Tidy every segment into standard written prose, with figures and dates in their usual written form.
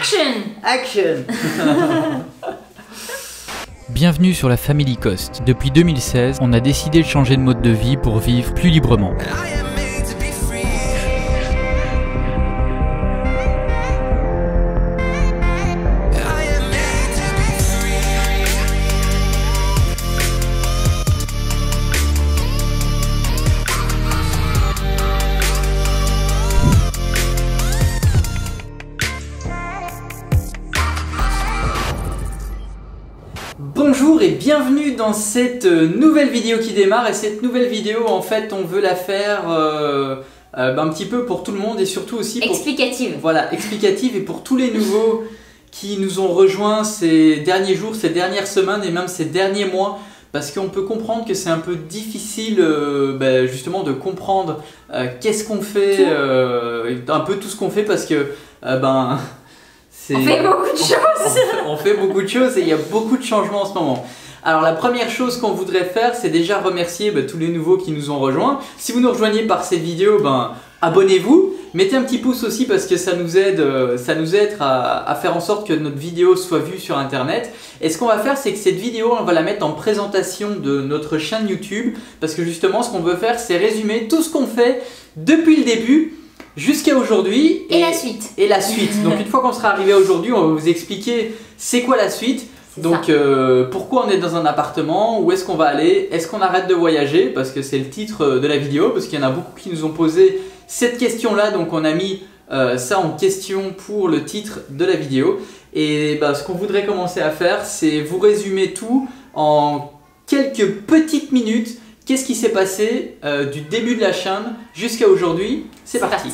Action! Action. Bienvenue sur la Family Cost. Depuis 2016, on a décidé de changer de mode de vie pour vivre plus librement. Bonjour et bienvenue dans cette nouvelle vidéo qui démarre. Et cette nouvelle vidéo, en fait, on veut la faire un petit peu pour tout le monde et surtout aussi pour... Explicative. Voilà, explicative et pour tous les nouveaux qui nous ont rejoints ces derniers jours, ces dernières semaines et même ces derniers mois. Parce qu'on peut comprendre que c'est un peu difficile justement de comprendre qu'est-ce qu'on fait, un peu tout ce qu'on fait parce que on fait beaucoup de choses. On fait beaucoup de choses et il y a beaucoup de changements en ce moment. Alors la première chose qu'on voudrait faire, c'est déjà remercier tous les nouveaux qui nous ont rejoints. Si vous nous rejoignez par cette vidéo, abonnez-vous. Mettez un petit pouce aussi parce que ça nous aide à faire en sorte que notre vidéo soit vue sur internet. Et ce qu'on va faire, c'est que cette vidéo, on va la mettre en présentation de notre chaîne YouTube. Parce que justement, ce qu'on veut faire, c'est résumer tout ce qu'on fait depuis le début jusqu'à aujourd'hui et la suite. Et la suite. Donc une fois qu'on sera arrivé aujourd'hui, on va vous expliquer c'est quoi la suite. Donc pourquoi on est dans un appartement, où est-ce qu'on va aller, est-ce qu'on arrête de voyager, parce que c'est le titre de la vidéo, parce qu'il y en a beaucoup qui nous ont posé cette question-là, donc on a mis ça en question pour le titre de la vidéo. Et ce qu'on voudrait commencer à faire, c'est vous résumer tout en quelques petites minutes. Qu'est-ce qui s'est passé du début de la chaîne jusqu'à aujourd'hui? C'est parti.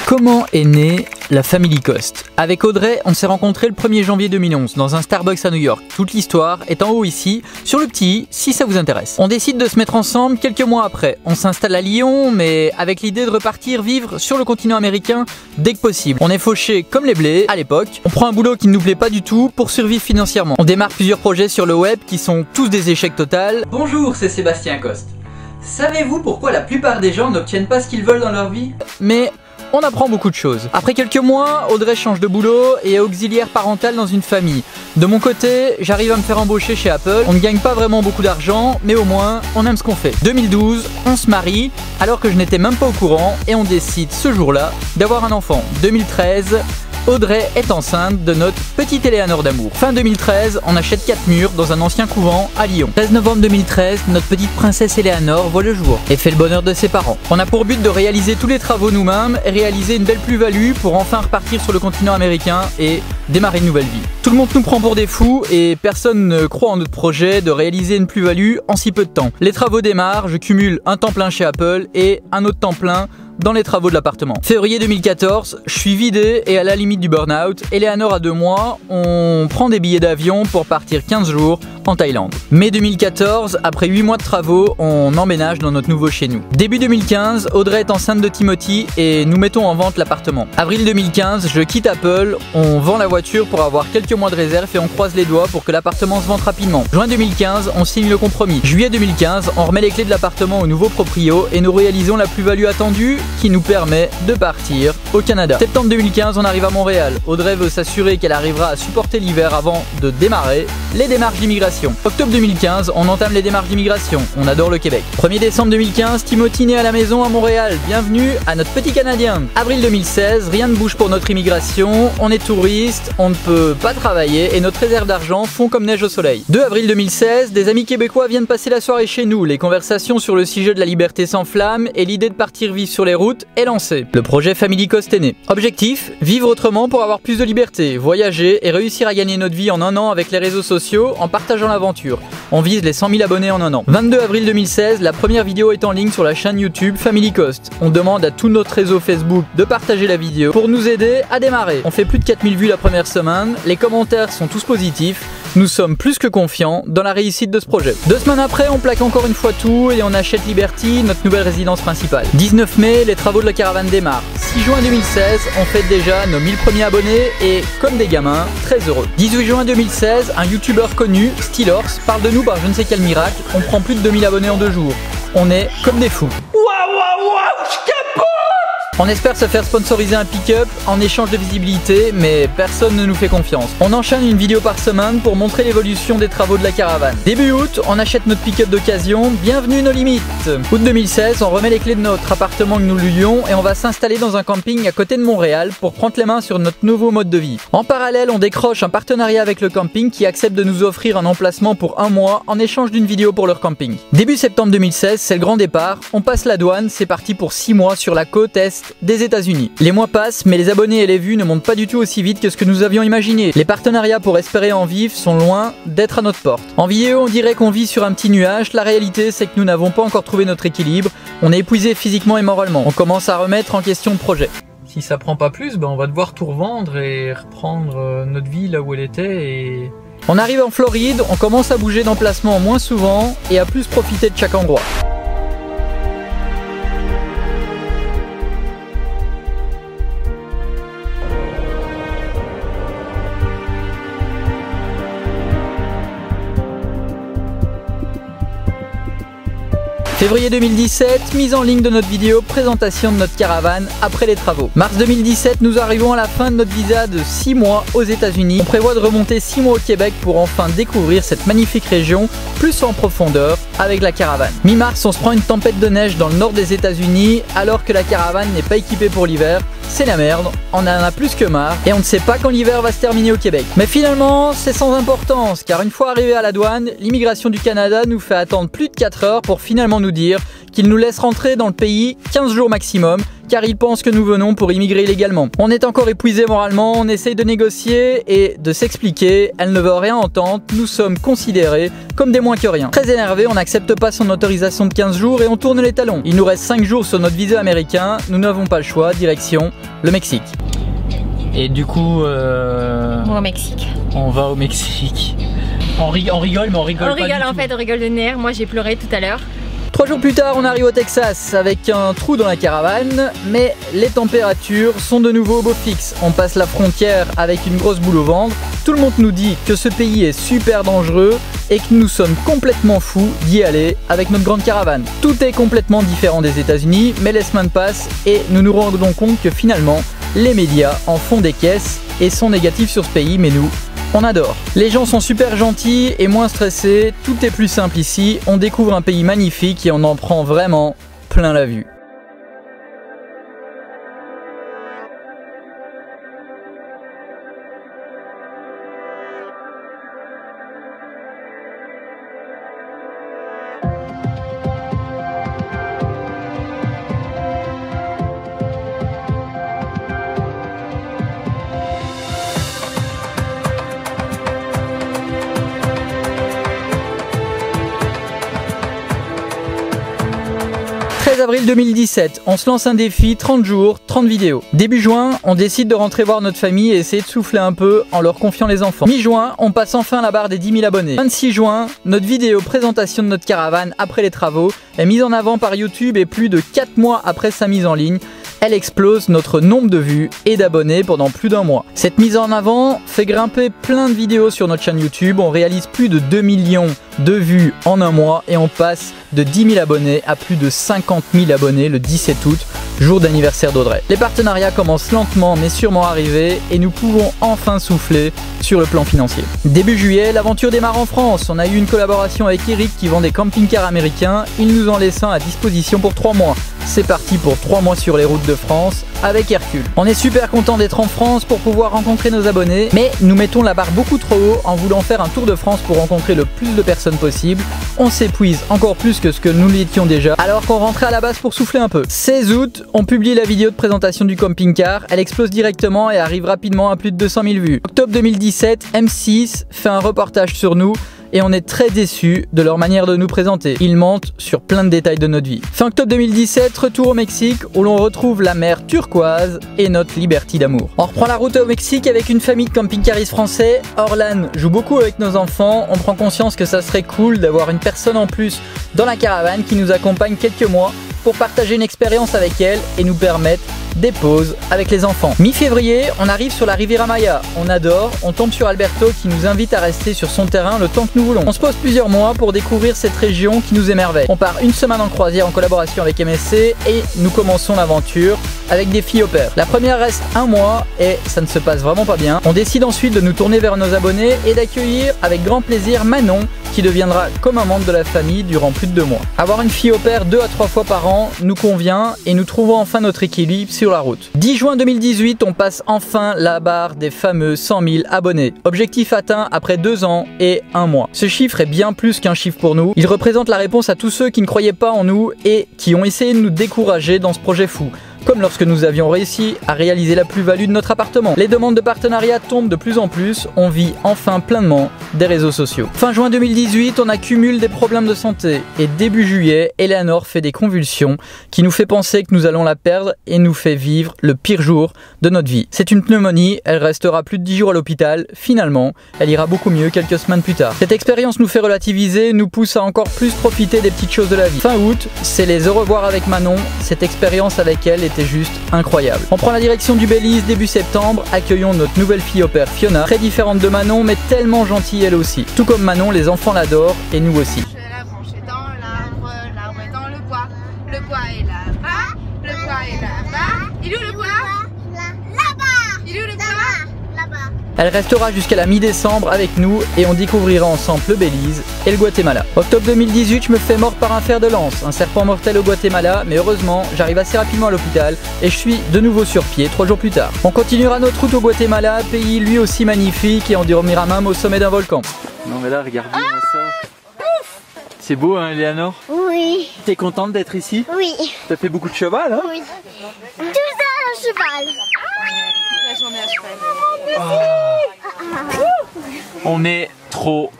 Comment est née la Family Cost? Avec Audrey, on s'est rencontrés le 1er janvier 2011 dans un Starbucks à New York. Toute l'histoire est en haut ici, sur le petit i, si ça vous intéresse. On décide de se mettre ensemble quelques mois après. On s'installe à Lyon, mais avec l'idée de repartir vivre sur le continent américain dès que possible. On est fauchés comme les blés à l'époque. On prend un boulot qui ne nous plaît pas du tout pour survivre financièrement. On démarre plusieurs projets sur le web qui sont tous des échecs totaux. Bonjour, c'est Sébastien Coste. Savez-vous pourquoi la plupart des gens n'obtiennent pas ce qu'ils veulent dans leur vie? Mais on apprend beaucoup de choses. Après quelques mois, Audrey change de boulot et est auxiliaire parentale dans une famille. De mon côté, j'arrive à me faire embaucher chez Apple. On ne gagne pas vraiment beaucoup d'argent, mais au moins, on aime ce qu'on fait. 2012, on se marie, alors que je n'étais même pas au courant, et on décide ce jour-là d'avoir un enfant. 2013, Audrey est enceinte de notre petite Éléanore d'amour. Fin 2013, on achète 4 murs dans un ancien couvent à Lyon. 13 novembre 2013, notre petite princesse Éléanore voit le jour et fait le bonheur de ses parents. On a pour but de réaliser tous les travaux nous-mêmes et réaliser une belle plus-value pour enfin repartir sur le continent américain et démarrer une nouvelle vie. Tout le monde nous prend pour des fous et personne ne croit en notre projet de réaliser une plus-value en si peu de temps. Les travaux démarrent, je cumule un temps plein chez Apple et un autre temps plein dans les travaux de l'appartement. Février 2014, je suis vidé et à la limite du burn-out. Éléanore a 2 mois, on prend des billets d'avion pour partir 15 jours en Thaïlande. Mai 2014, après 8 mois de travaux, on emménage dans notre nouveau chez nous. Début 2015, Audrey est enceinte de Timothy et nous mettons en vente l'appartement. Avril 2015, je quitte Apple, on vend la voiture pour avoir quelques mois de réserve et on croise les doigts pour que l'appartement se vende rapidement. Juin 2015, on signe le compromis. Juillet 2015, on remet les clés de l'appartement au nouveau proprio et nous réalisons la plus-value attendue qui nous permet de partir au Canada. Septembre 2015, on arrive à Montréal. Audrey veut s'assurer qu'elle arrivera à supporter l'hiver avant de démarrer les démarches d'immigration. Octobre 2015, on entame les démarches d'immigration. On adore le Québec. 1er décembre 2015, Timothy naît à la maison à Montréal. Bienvenue à notre petit Canadien. Avril 2016, rien ne bouge pour notre immigration. On est touriste, on ne peut pas travailler et notre réserve d'argent fond comme neige au soleil. 2 avril 2016, des amis québécois viennent passer la soirée chez nous. Les conversations sur le sujet de la liberté s'enflamment et l'idée de partir vivre sur les routes est lancée. Le projet Family Cost est né. Objectif, vivre autrement pour avoir plus de liberté, voyager et réussir à gagner notre vie en 1 an avec les réseaux sociaux en partageant l'aventure. On vise les 100 000 abonnés en 1 an. 22 avril 2016, la première vidéo est en ligne sur la chaîne YouTube Family Cost. On demande à tout notre réseau Facebook de partager la vidéo pour nous aider à démarrer. On fait plus de 4000 vues la première semaine, les commentaires sont tous positifs. Nous sommes plus que confiants dans la réussite de ce projet. 2 semaines après, on plaque encore une fois tout et on achète Liberty, notre nouvelle résidence principale. 19 mai, les travaux de la caravane démarrent. 6 juin 2016, on fête déjà nos 1000 premiers abonnés et, comme des gamins, très heureux. 18 juin 2016, un youtubeur connu, Steelers, parle de nous par je ne sais quel miracle. On prend plus de 2000 abonnés en 2 jours. On est comme des fous. Waouh, waouh, waouh, je capote! On espère se faire sponsoriser un pick-up en échange de visibilité, mais personne ne nous fait confiance. On enchaîne une vidéo par semaine pour montrer l'évolution des travaux de la caravane. Début août, on achète notre pick-up d'occasion, bienvenue nos limites. Août 2016, on remet les clés de notre appartement que nous louions et on va s'installer dans un camping à côté de Montréal pour prendre les mains sur notre nouveau mode de vie. En parallèle, on décroche un partenariat avec le camping qui accepte de nous offrir un emplacement pour 1 mois en échange d'une vidéo pour leur camping. Début septembre 2016, c'est le grand départ, on passe la douane, c'est parti pour 6 mois sur la côte est des États-Unis. Les mois passent, mais les abonnés et les vues ne montent pas du tout aussi vite que ce que nous avions imaginé. Les partenariats pour espérer en vivre sont loin d'être à notre porte. En vidéo, on dirait qu'on vit sur un petit nuage, la réalité c'est que nous n'avons pas encore trouvé notre équilibre, on est épuisé physiquement et moralement, on commence à remettre en question le projet. Si ça prend pas plus, on va devoir tout revendre et reprendre notre vie là où elle était et... On arrive en Floride, on commence à bouger d'emplacement moins souvent et à plus profiter de chaque endroit. Février 2017, mise en ligne de notre vidéo, présentation de notre caravane après les travaux. Mars 2017, nous arrivons à la fin de notre visa de 6 mois aux États-Unis. On prévoit de remonter 6 mois au Québec pour enfin découvrir cette magnifique région plus en profondeur avec la caravane. Mi-mars, on se prend une tempête de neige dans le nord des États-Unis alors que la caravane n'est pas équipée pour l'hiver. C'est la merde, on en a plus que marre et on ne sait pas quand l'hiver va se terminer au Québec. Mais finalement, c'est sans importance car une fois arrivé à la douane, l'immigration du Canada nous fait attendre plus de 4 heures pour finalement nous dire qu'ils nous laissent rentrer dans le pays 15 jours maximum car ils pensent que nous venons pour immigrer illégalement. On est encore épuisé moralement, on essaye de négocier et de s'expliquer, elle ne veut rien entendre, nous sommes considérés comme des moins que rien. Très énervé, on n'accepte pas son autorisation de 15 jours et on tourne les talons. Il nous reste 5 jours sur notre visa américain, nous n'avons pas le choix, direction le Mexique. Et du coup... On va au Mexique. On va au Mexique. On rigole mais on rigole pas du tout. En fait, on rigole de nerfs, moi j'ai pleuré tout à l'heure. 3 jours plus tard, on arrive au Texas avec un trou dans la caravane, mais les températures sont de nouveau au beau fixe. On passe la frontière avec une grosse boule au ventre. Tout le monde nous dit que ce pays est super dangereux et que nous sommes complètement fous d'y aller avec notre grande caravane. Tout est complètement différent des États-Unis, mais les semaines passent et nous nous rendons compte que finalement, les médias en font des caisses et sont négatifs sur ce pays, mais nous, on adore. Les gens sont super gentils et moins stressés, tout est plus simple ici, on découvre un pays magnifique et on en prend vraiment plein la vue. Avril 2017, on se lance un défi, 30 jours, 30 vidéos. Début juin, on décide de rentrer voir notre famille et essayer de souffler un peu en leur confiant les enfants. Mi-juin, on passe enfin la barre des 10 000 abonnés. 26 juin, notre vidéo présentation de notre caravane après les travaux est mise en avant par YouTube et plus de 4 mois après sa mise en ligne, elle explose notre nombre de vues et d'abonnés pendant plus d'1 mois. Cette mise en avant fait grimper plein de vidéos sur notre chaîne YouTube, on réalise plus de 2 millions de vues en 1 mois et on passe de 10 000 abonnés à plus de 50 000 abonnés le 17 août, jour d'anniversaire d'Audrey. Les partenariats commencent lentement mais sûrement à arriver et nous pouvons enfin souffler sur le plan financier. Début juillet, l'aventure démarre en France. On a eu une collaboration avec Eric qui vend des camping-cars américains, il nous en laissant à disposition pour 3 mois. C'est parti pour 3 mois sur les routes de France avec Hercule. On est super content d'être en France pour pouvoir rencontrer nos abonnés, mais nous mettons la barre beaucoup trop haut en voulant faire un tour de France pour rencontrer le plus de personnes possible. On s'épuise encore plus que ce que nous l'étions déjà, alors qu'on rentrait à la base pour souffler un peu. 16 août, on publie la vidéo de présentation du camping-car, elle explose directement et arrive rapidement à plus de 200 000 vues. Octobre 2017, M6 fait un reportage sur nous, et on est très déçus de leur manière de nous présenter. Ils mentent sur plein de détails de notre vie. Fin octobre 2017, retour au Mexique où l'on retrouve la mer turquoise et notre liberté d'amour. On reprend la route au Mexique avec une famille de camping-caristes français. Orlan joue beaucoup avec nos enfants. On prend conscience que ça serait cool d'avoir une personne en plus dans la caravane qui nous accompagne quelques mois pour partager une expérience avec elle et nous permettre des pauses avec les enfants. Mi-février, on arrive sur la Riviera Maya. On adore, on tombe sur Alberto qui nous invite à rester sur son terrain le temps que nous voulons. On se pose plusieurs mois pour découvrir cette région qui nous émerveille. On part une semaine en croisière en collaboration avec MSC et nous commençons l'aventure avec des filles au pair. La première reste un mois et ça ne se passe vraiment pas bien. On décide ensuite de nous tourner vers nos abonnés et d'accueillir avec grand plaisir Manon qui deviendra comme un membre de la famille durant plus de 2 mois. Avoir une fille au pair 2 à 3 fois par an nous convient et nous trouvons enfin notre équilibre sur la route. 10 juin 2018, on passe enfin la barre des fameux 100 000 abonnés. Objectif atteint après 2 ans et 1 mois. Ce chiffre est bien plus qu'un chiffre pour nous. Il représente la réponse à tous ceux qui ne croyaient pas en nous et qui ont essayé de nous décourager dans ce projet fou. Comme lorsque nous avions réussi à réaliser la plus-value de notre appartement. Les demandes de partenariat tombent de plus en plus, on vit enfin pleinement des réseaux sociaux. Fin juin 2018, on accumule des problèmes de santé et début juillet, Eleanor fait des convulsions qui nous fait penser que nous allons la perdre et nous fait vivre le pire jour de notre vie. C'est une pneumonie, elle restera plus de 10 jours à l'hôpital, finalement, elle ira beaucoup mieux quelques semaines plus tard. Cette expérience nous fait relativiser, nous pousse à encore plus profiter des petites choses de la vie. Fin août, c'est les au revoir avec Manon, cette expérience avec elle était juste incroyable. On prend la direction du Belize début septembre, accueillons notre nouvelle fille au pair Fiona, très différente de Manon mais tellement gentille elle aussi. Tout comme Manon, les enfants l'adorent et nous aussi. La branche est dans l'arbre, l'arbre est dans le bois est là-bas, le bois est là-bas. Il est où le bois? Là-bas. Il est où le bois? Là-bas. Elle restera jusqu'à la mi-décembre avec nous et on découvrira ensemble le Belize et le Guatemala. Octobre 2018, je me fais mort par un fer de lance, un serpent mortel au Guatemala, mais heureusement, j'arrive assez rapidement à l'hôpital et je suis de nouveau sur pied 3 jours plus tard. On continuera notre route au Guatemala, pays lui aussi magnifique et on dormira même au sommet d'un volcan. Non mais là, regardez ça. C'est beau hein, Eleanor? Oui. T'es contente d'être ici? Oui. T'as fait beaucoup de cheval hein? Oui. Tout ça, un cheval. La journée à cheval. On est trop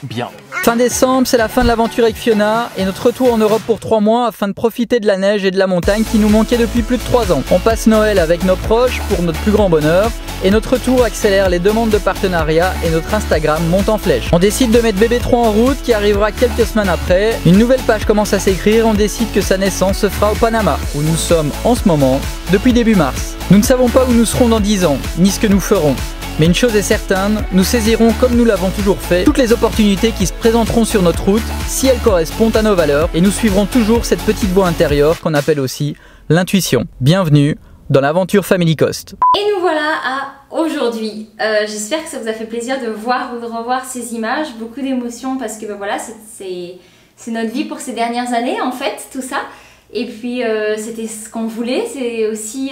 bien. Fin décembre, c'est la fin de l'aventure avec Fiona et notre retour en Europe pour 3 mois afin de profiter de la neige et de la montagne qui nous manquaient depuis plus de 3 ans. On passe Noël avec nos proches pour notre plus grand bonheur et notre retour accélère les demandes de partenariat et notre Instagram monte en flèche. On décide de mettre bébé 3 en route qui arrivera quelques semaines après. Une nouvelle page commence à s'écrire, on décide que sa naissance se fera au Panama où nous sommes en ce moment depuis début mars. Nous ne savons pas où nous serons dans 10 ans, ni ce que nous ferons. Mais une chose est certaine, nous saisirons comme nous l'avons toujours fait toutes les opportunités qui se présenteront sur notre route si elles correspondent à nos valeurs et nous suivrons toujours cette petite voix intérieure qu'on appelle aussi l'intuition. Bienvenue dans l'aventure Family Cost. Et nous voilà à aujourd'hui. J'espère que ça vous a fait plaisir de voir ou de revoir ces images, beaucoup d'émotions parce que ben voilà, c'est notre vie pour ces dernières années en fait, tout ça. Et puis c'était ce qu'on voulait, c'est aussi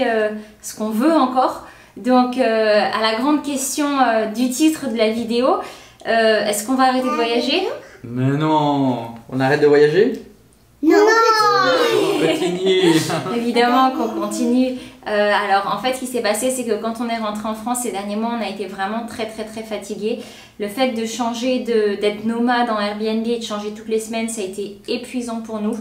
ce qu'on veut encore. Donc à la grande question du titre de la vidéo, est-ce qu'on va arrêter de voyager? Mais non, on arrête de voyager? Non. On continue. Évidemment qu'on continue. Alors en fait ce qui s'est passé c'est que quand on est rentré en France ces derniers mois on a été vraiment très fatigués. Le fait de changer, d'être nomade en Airbnb et de changer toutes les semaines ça a été épuisant pour nous.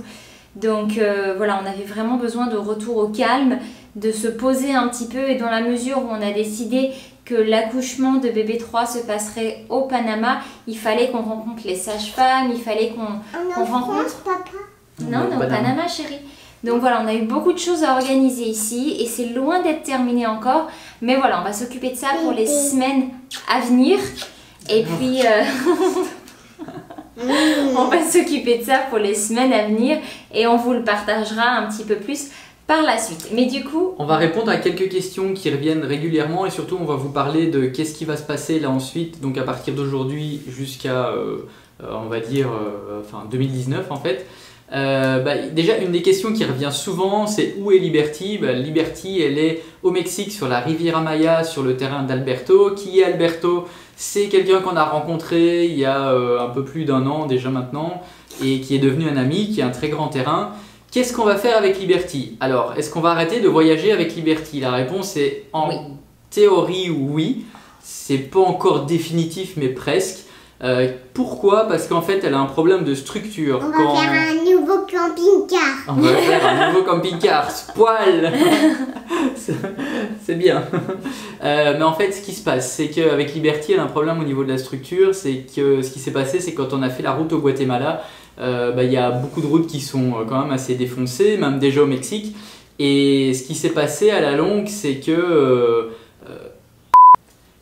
Donc voilà, on avait vraiment besoin de retour au calme, de se poser un petit peu et dans la mesure où on a décidé que l'accouchement de bébé 3 se passerait au Panama, il fallait qu'on rencontre les sages-femmes, il fallait qu'on rencontre... Papa. Non, on est au Panama chérie. Donc voilà, on a eu beaucoup de choses à organiser ici et c'est loin d'être terminé encore. Mais voilà, on va s'occuper de ça pour les semaines à venir. Et puis... on va s'occuper de ça pour les semaines à venir et on vous le partagera un petit peu plus par la suite. Mais du coup... On va répondre à quelques questions qui reviennent régulièrement et surtout on va vous parler de qu'est-ce qui va se passer là ensuite, donc à partir d'aujourd'hui jusqu'à, on va dire, enfin 2019 en fait. Déjà une des questions qui revient souvent c'est où est Liberty? Liberty elle est au Mexique sur la Riviera Maya sur le terrain d'Alberto. Qui est Alberto? C'est quelqu'un qu'on a rencontré il y a un peu plus d'1 an déjà maintenant et qui est devenu un ami, qui a un très grand terrain. Qu'est-ce qu'on va faire avec Liberty? Alors, est-ce qu'on va arrêter de voyager avec Liberty? La réponse est en théorie oui. C'est pas encore définitif mais presque. Pourquoi? Parce qu'en fait elle a un problème de structure. On va faire un nouveau camping-car. On va faire un nouveau camping-car, poil. C'est bien. Mais en fait ce qui se passe c'est qu'avec Liberty elle a un problème au niveau de la structure. C'est que ce qui s'est passé c'est que quand on a fait la route au Guatemala, y a beaucoup de routes qui sont quand même assez défoncées, même déjà au Mexique. Et ce qui s'est passé à la longue, c'est que...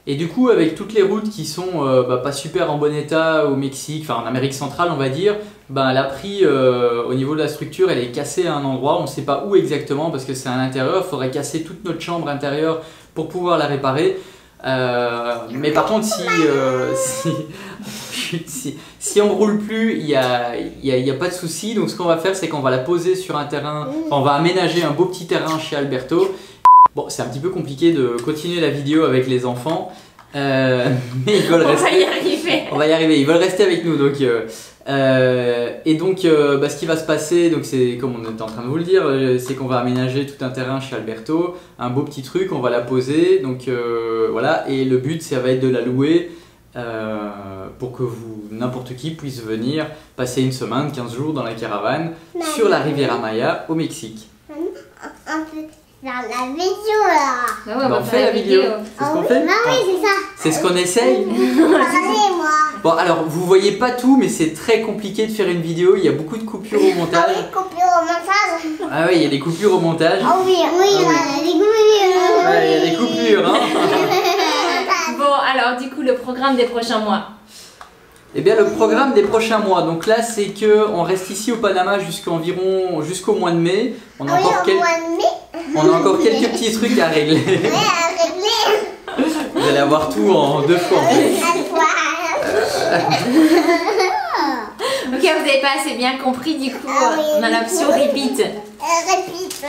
et du coup, avec toutes les routes qui sont pas super en bon état au Mexique, enfin en Amérique centrale on va dire, elle a pris au niveau de la structure, elle est cassée à un endroit, on ne sait pas où exactement parce que c'est à l'intérieur, il faudrait casser toute notre chambre intérieure pour pouvoir la réparer. Mais par contre, si on ne roule plus, il n'y a pas de souci. Donc ce qu'on va faire, c'est qu'on va la poser sur un terrain, on va aménager un beau petit terrain chez Alberto. Bon, c'est un petit peu compliqué de continuer la vidéo avec les enfants, mais ils veulent rester. On va y arriver. On va y arriver, ils veulent rester avec nous. Donc, ce qui va se passer, donc c'est comme on était en train de vous le dire, c'est qu'on va aménager tout un terrain chez Alberto, un beau petit truc, on va la poser. Donc voilà, et le but, ça va être de la louer pour que n'importe qui puisse venir passer une semaine, 15 jours dans la caravane sur la Riviera Maya au Mexique. On peut faire la vidéo là. Ouais, on fait la vidéo. C'est ce qu'on fait. Ah oui, c'est ça. C'est ce qu'on essaye. Regardez moi. Bon, alors vous voyez pas tout, mais c'est très compliqué de faire une vidéo. Il y a beaucoup de coupures au Ah montage. oui, coupure au montage. Ah oui, il y a des coupures au montage. Ah oui, oui, il y a des coupures. Ouais, il y a des coupures, hein. Bon, alors du coup, le programme des prochains mois. Eh bien, le programme des prochains mois. Donc là, c'est que on reste ici au Panama jusqu'au mois de mai. On a Oui, encore au mois de mai. On a encore quelques petits trucs à régler. Oui, à régler. Vous allez avoir tout en 2 fois. En fait. Une fois. Ok, vous n'avez pas assez bien compris, du coup, Ah oui. on a l'option repeat. Répète.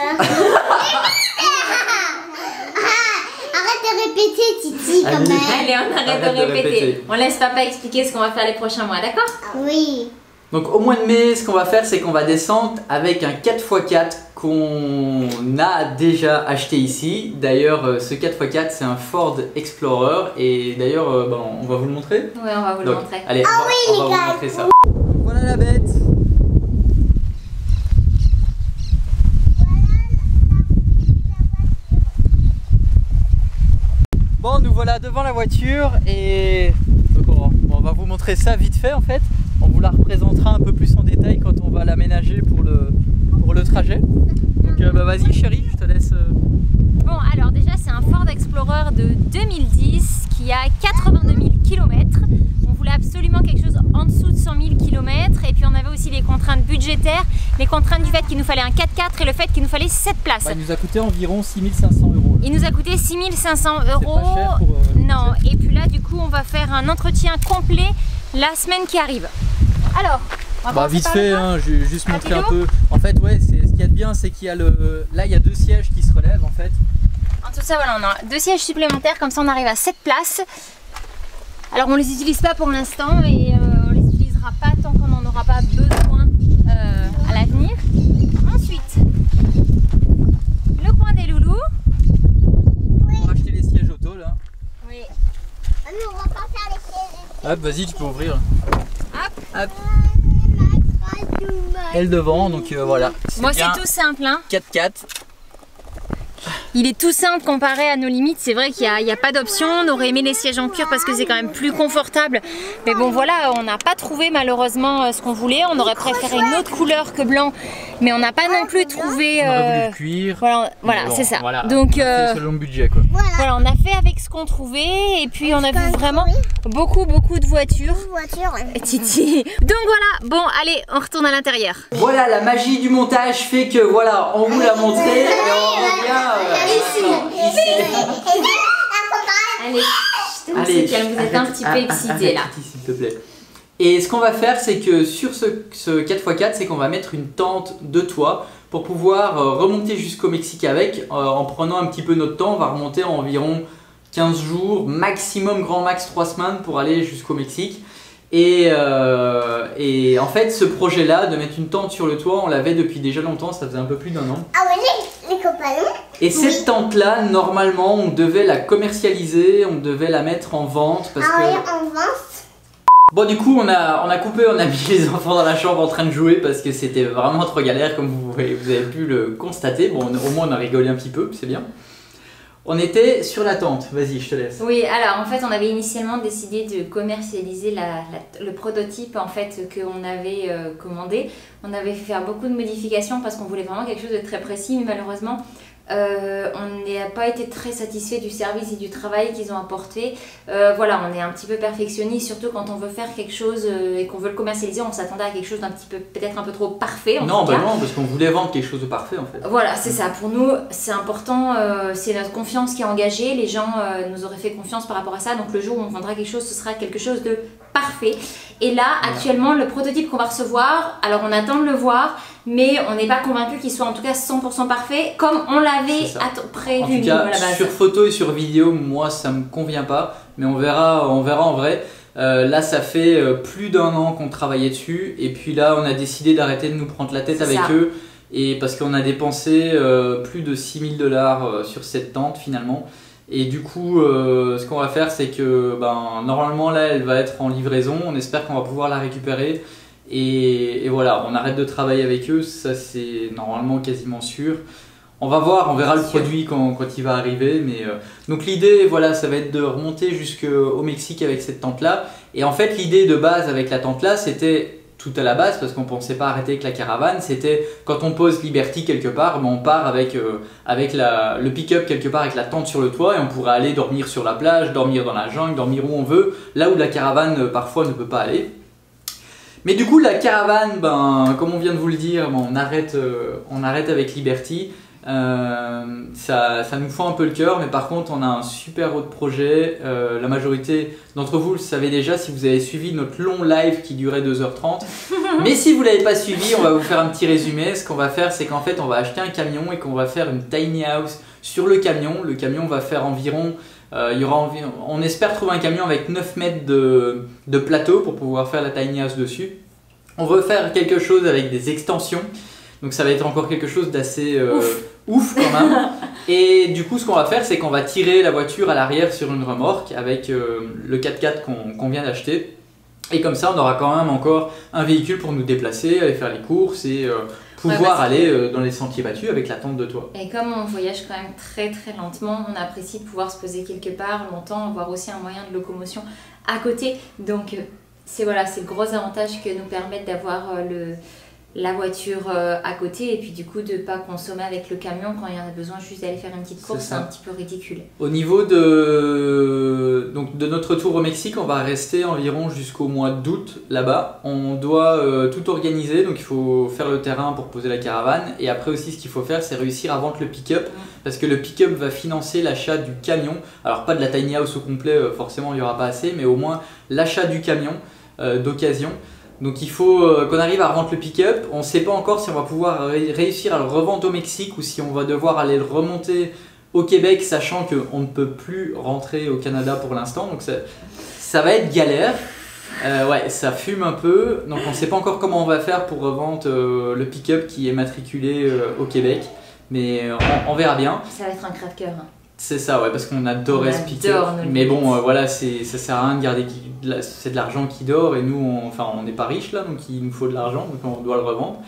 Arrête de répéter, Titi, quand Allez. même. Allez, on arrête Arrête de de répéter. répéter. On laisse papa expliquer ce qu'on va faire les prochains mois, d'accord? Oui. Donc au mois de mai, ce qu'on va faire, c'est qu'on va descendre avec un 4x4 qu'on a déjà acheté ici. D'ailleurs, ce 4x4, c'est un Ford Explorer. Et d'ailleurs, on va vous le montrer. Ouais, on va vous le Donc, montrer. allez, on va vous gars. montrer ça. Voilà la bête. Bon, nous voilà devant la voiture et donc on va vous montrer ça vite fait en fait. On vous la représentera un peu plus en détail quand on va l'aménager pour le trajet. Donc vas-y chérie, je te laisse. Bon, alors déjà, c'est un Ford Explorer de 2010 qui a 82 000 km. On voulait absolument quelque chose en dessous de 100 000 km. Et puis on avait aussi les contraintes budgétaires, les contraintes du fait qu'il nous fallait un 4x4 et le fait qu'il nous fallait 7 places. Il nous a coûté environ 6 500 €. Il nous a coûté 6 500 €. C'est pas cher pour, non, et puis là, du coup, on va faire un entretien complet la semaine qui arrive. Alors, on va commencer Vite par fait, le hein, je vais juste montrer un Rapido. peu. En fait, ouais, ce qu'il y a de bien, c'est qu'il y a là, il y a 2 sièges qui se relèvent en fait. En tout ça, voilà, on a 2 sièges supplémentaires, comme ça on arrive à 7 places. Alors on les utilise pas pour l'instant et on les utilisera pas tant qu'on n'en aura pas besoin à l'avenir. Ensuite, le coin des loulous. On va acheter les sièges auto là. Oui. Mais on va pas faire les pieds. Hop, vas-y, tu peux ouvrir. Hop. Et le devant, donc voilà. Moi bien c'est tout simple, hein. 4x4. Il est tout simple comparé à nos limites. C'est vrai qu'il n'y a pas d'option. On aurait aimé les sièges en cuir parce que c'est quand même plus confortable. Mais bon, voilà, on n'a pas trouvé malheureusement ce qu'on voulait. On aurait préféré une autre couleur que blanc. Mais on n'a pas non plus trouvé. On aurait voulu le cuir. Voilà, Mais bon, c'est ça. Voilà, Donc, on a fait selon le budget quoi. voilà, on a fait avec ce qu'on trouvait. Et puis, on a vu vraiment beaucoup de voitures. Voiture. Et Titi. Donc voilà, bon, allez, on retourne à l'intérieur. Voilà, la magie du montage fait que voilà, on vous l'a montré et on revient ici. Allez, Allez, calme, vous êtes un petit peu excité là. Titi, s'il te plaît. Et ce qu'on va faire, c'est que sur ce 4x4, c'est qu'on va mettre une tente de toit pour pouvoir remonter jusqu'au Mexique avec, en prenant un petit peu notre temps. On va remonter en environ 15 jours, maximum grand max 3 semaines pour aller jusqu'au Mexique. Et en fait, ce projet-là, de mettre une tente sur le toit, on l'avait depuis déjà longtemps, ça faisait un peu plus d'1 an. Ah oui, les compagnons. Et cette tente-là, normalement, on devait la commercialiser, on devait la mettre en vente parce Ah oui, que... on vend. Bon, du coup, on a coupé, on a mis les enfants dans la chambre en train de jouer parce que c'était vraiment trop galère, comme vous avez pu le constater. Bon, au moins, on a rigolé un petit peu, c'est bien. On était sur la tente, vas-y, je te laisse. Oui, alors en fait, on avait initialement décidé de commercialiser le prototype en fait qu'on avait commandé. On avait fait faire beaucoup de modifications parce qu'on voulait vraiment quelque chose de très précis, mais malheureusement, on n'a pas été très satisfait du service et du travail qu'ils ont apporté. Voilà, on est un petit peu perfectionniste, surtout quand on veut faire quelque chose et qu'on veut le commercialiser, on s'attendait à quelque chose d'un petit peu, peut-être un peu trop parfait. Non, parce qu'on voulait vendre quelque chose de parfait en fait. Voilà, c'est ça. Pour nous, c'est important, c'est notre confiance qui est engagée. Les gens nous auraient fait confiance par rapport à ça. Donc le jour où on vendra quelque chose, ce sera quelque chose de parfait. Et là, actuellement, le prototype qu'on va recevoir, alors on attend de le voir, mais on n'est pas convaincu qu'il soit en tout cas 100% parfait comme on l'avait prévu. En tout cas, à la base. Sur photo et sur vidéo, moi ça me convient pas, mais on verra en vrai. Là, ça fait plus d'1 an qu'on travaillait dessus, et puis là, on a décidé d'arrêter de nous prendre la tête avec eux, et parce qu'on a dépensé plus de 6 000 $ sur cette tente finalement. Et du coup, ce qu'on va faire, c'est que normalement là, elle va être en livraison. On espère qu'on va pouvoir la récupérer. Et voilà, on arrête de travailler avec eux, ça c'est normalement quasiment sûr. On va voir, on verra le produit quand il va arriver. Mais, donc l'idée, voilà, ça va être de remonter jusqu'au Mexique avec cette tente-là. Et en fait, l'idée de base avec la tente-là, c'était tout à la base, parce qu'on ne pensait pas arrêter avec la caravane, c'était quand on pose Liberty quelque part, on part avec le pick-up quelque part avec la tente sur le toit, et on pourrait aller dormir sur la plage, dormir dans la jungle, dormir où on veut, là où la caravane parfois ne peut pas aller. Mais du coup la caravane, comme on vient de vous le dire, on arrête avec Liberty. Ça nous fend un peu le cœur, mais par contre on a un super autre projet. La majorité d'entre vous le savez déjà si vous avez suivi notre long live qui durait 2h30. Mais si vous ne l'avez pas suivi, on va vous faire un petit résumé. Ce qu'on va faire, c'est qu'en fait on va acheter un camion et qu'on va faire une tiny house sur le camion. Le camion va faire environ, on espère trouver un camion avec 9 mètres de plateau pour pouvoir faire la tiny house dessus. On veut faire quelque chose avec des extensions. Donc ça va être encore quelque chose d'assez ouf quand même. Et du coup ce qu'on va faire, c'est qu'on va tirer la voiture à l'arrière sur une remorque avec le 4x4 qu'on vient d'acheter. Et comme ça on aura quand même encore un véhicule pour nous déplacer, aller faire les courses et pouvoir aller dans les sentiers battus avec la tente de toit. Et comme on voyage quand même très très lentement, on apprécie de pouvoir se poser quelque part longtemps, avoir aussi un moyen de locomotion à côté. Donc c'est le gros avantage que nous permettent d'avoir la voiture à côté, et puis du coup de ne pas consommer avec le camion quand il y en a besoin juste d'aller faire une petite course, c'est un petit peu ridicule. Au niveau de notre tour au Mexique, on va rester environ jusqu'au mois d'août là-bas. On doit tout organiser, donc il faut faire le terrain pour poser la caravane, et après aussi ce qu'il faut faire, c'est réussir à vendre le pick-up, parce que le pick-up va financer l'achat du camion. Alors pas de la tiny house au complet, forcément il n'y aura pas assez, mais au moins l'achat du camion d'occasion. Donc il faut qu'on arrive à revendre le pick-up. On ne sait pas encore si on va pouvoir réussir à le revendre au Mexique ou si on va devoir aller le remonter au Québec, sachant qu'on ne peut plus rentrer au Canada pour l'instant. Donc ça va être galère. Ouais, ça fume un peu. Donc on ne sait pas encore comment on va faire pour revendre le pick-up qui est matriculé au Québec. Mais on verra bien. Ça va être un crève-cœur. C'est ça, ouais, parce qu'on adorait ce pick-up. Mais bon, voilà, ça sert à rien de garder. C'est de l'argent qui dort, et nous, on n'est pas riches là, donc il nous faut de l'argent, donc on doit le revendre.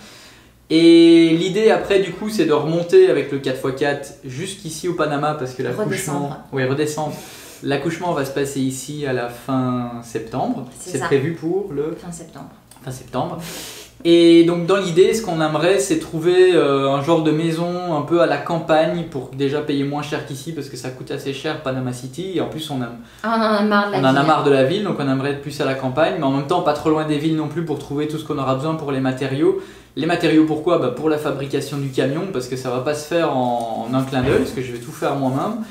Et l'idée après, du coup, c'est de remonter avec le 4x4 jusqu'ici au Panama, parce que l'accouchement. Oui, redescendre. L'accouchement va se passer ici à la fin septembre. C'est prévu pour le. Fin septembre. Fin septembre. Et donc dans l'idée, ce qu'on aimerait, c'est trouver un genre de maison un peu à la campagne pour déjà payer moins cher qu'ici, parce que ça coûte assez cher Panama City, et en plus on en a marre de la ville, donc on aimerait être plus à la campagne, mais en même temps pas trop loin des villes non plus pour trouver tout ce qu'on aura besoin pour les matériaux. Les matériaux pourquoi ? Pour la fabrication du camion, parce que ça va pas se faire en un clin d'œil, parce que je vais tout faire moi-même.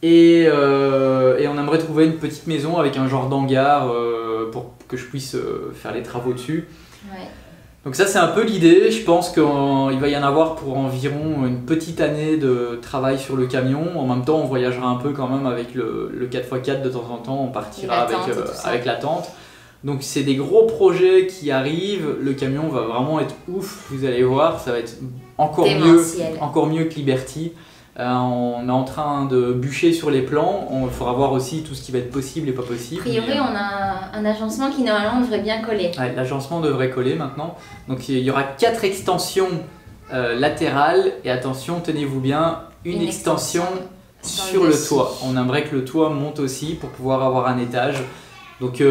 Et on aimerait trouver une petite maison avec un genre d'hangar pour que je puisse faire les travaux dessus. Ouais. Donc ça c'est un peu l'idée. Je pense qu'il va y en avoir pour environ une petite année de travail sur le camion. En même temps on voyagera un peu quand même avec le 4x4 de temps en temps, on partira avec la tente. Donc c'est des gros projets qui arrivent, le camion va vraiment être ouf, vous allez voir, ça va être encore mieux que Liberty. On est en train de bûcher sur les plans, il faudra voir aussi tout ce qui va être possible et pas possible. A priori, on a un agencement qui normalement devrait bien coller. Ouais, l'agencement devrait coller maintenant. Donc il y aura 4 extensions latérales, et attention, tenez-vous bien, une extension sur le toit. On aimerait que le toit monte aussi pour pouvoir avoir un étage. Donc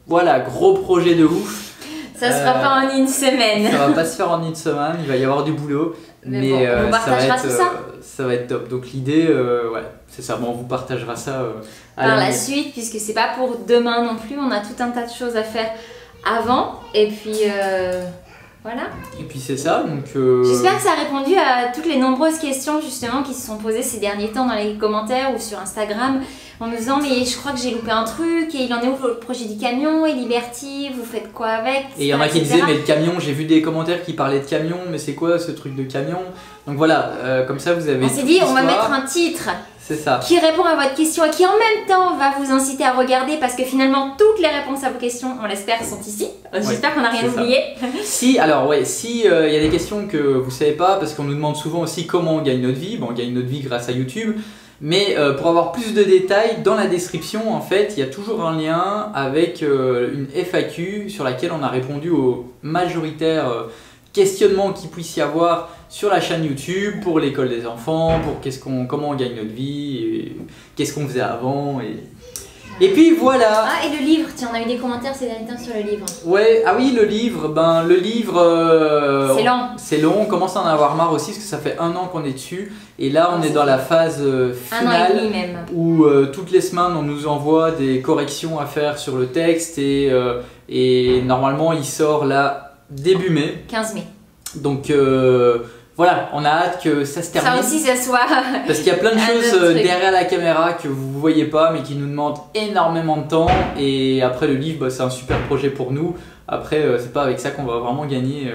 voilà, gros projet de ouf. Ça sera pas en une semaine. Ça va pas se faire en une semaine, il va y avoir du boulot. Mais bon, on partagera tout ça. Ça va être top. Donc l'idée, ouais, c'est ça. Bon, on vous partagera ça par la suite, puisque c'est pas pour demain non plus. On a tout un tas de choses à faire avant. Et puis voilà. Et puis c'est ça. Donc j'espère que ça a répondu à toutes les nombreuses questions justement qui se sont posées ces derniers temps dans les commentaires ou sur Instagram, en nous disant mais je crois que j'ai loupé un truc, et il en est où le projet du camion, et Liberty, vous faites quoi avec, etc. Et il y en a qui disaient mais le camion, j'ai vu des commentaires qui parlaient de camion, mais c'est quoi ce truc de camion? Donc voilà, comme ça vous avez. On s'est dit on va mettre un titre. C'est ça. Qui répond à votre question et qui en même temps va vous inciter à regarder, parce que finalement toutes les réponses à vos questions, on l'espère, sont ici. J'espère qu'on n'a rien oublié. Si, alors ouais, si y a des questions que vous savez pas, parce qu'on nous demande souvent aussi comment on gagne notre vie. Bon, on gagne notre vie grâce à YouTube. Mais pour avoir plus de détails, dans la description, en fait, il y a toujours un lien avec une FAQ sur laquelle on a répondu aux majoritaires questionnements qu'il puisse y avoir sur la chaîne YouTube pour l'école des enfants, pour comment on gagne notre vie, qu'est-ce qu'on faisait avant. Et puis voilà. Ah, et le livre, tiens, on a eu des commentaires ces derniers temps sur le livre. Ouais, ah oui, le livre, c'est long. C'est long, on commence à en avoir marre aussi parce que ça fait 1 an qu'on est dessus. Et là, on est dans la phase finale 1 an et demi même. Où toutes les semaines, on nous envoie des corrections à faire sur le texte et normalement, il sort là début mai. 15 mai. Donc voilà, on a hâte que ça se termine. Ça aussi, ça soit. Parce qu'il y a plein de choses derrière la caméra que vous ne voyez pas, mais qui nous demandent énormément de temps. Et après, le livre, bah, c'est un super projet pour nous. Après, c'est pas avec ça qu'on va vraiment gagner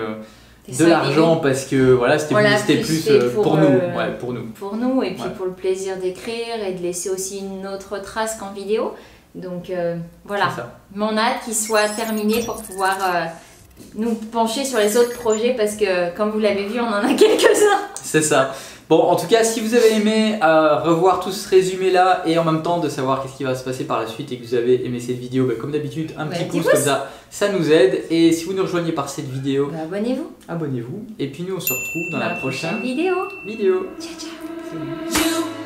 de l'argent, parce que voilà, c'était plus pour nous. Ouais, pour nous. Pour nous, et puis pour le plaisir d'écrire et de laisser aussi une autre trace qu'en vidéo. Donc voilà, mon hâte qu'il soit terminé pour pouvoir nous pencher sur les autres projets, parce que comme vous l'avez vu, on en a quelques-uns. C'est ça. Bon, en tout cas, si vous avez aimé revoir tout ce résumé là et en même temps de savoir qu'est-ce qui va se passer par la suite et que vous avez aimé cette vidéo, bah, comme d'habitude, un petit pouce comme ça nous aide. Et si vous nous rejoignez par cette vidéo, bah, abonnez-vous. Abonnez-vous. Et puis nous, on se retrouve dans la prochaine vidéo. Ciao, ciao.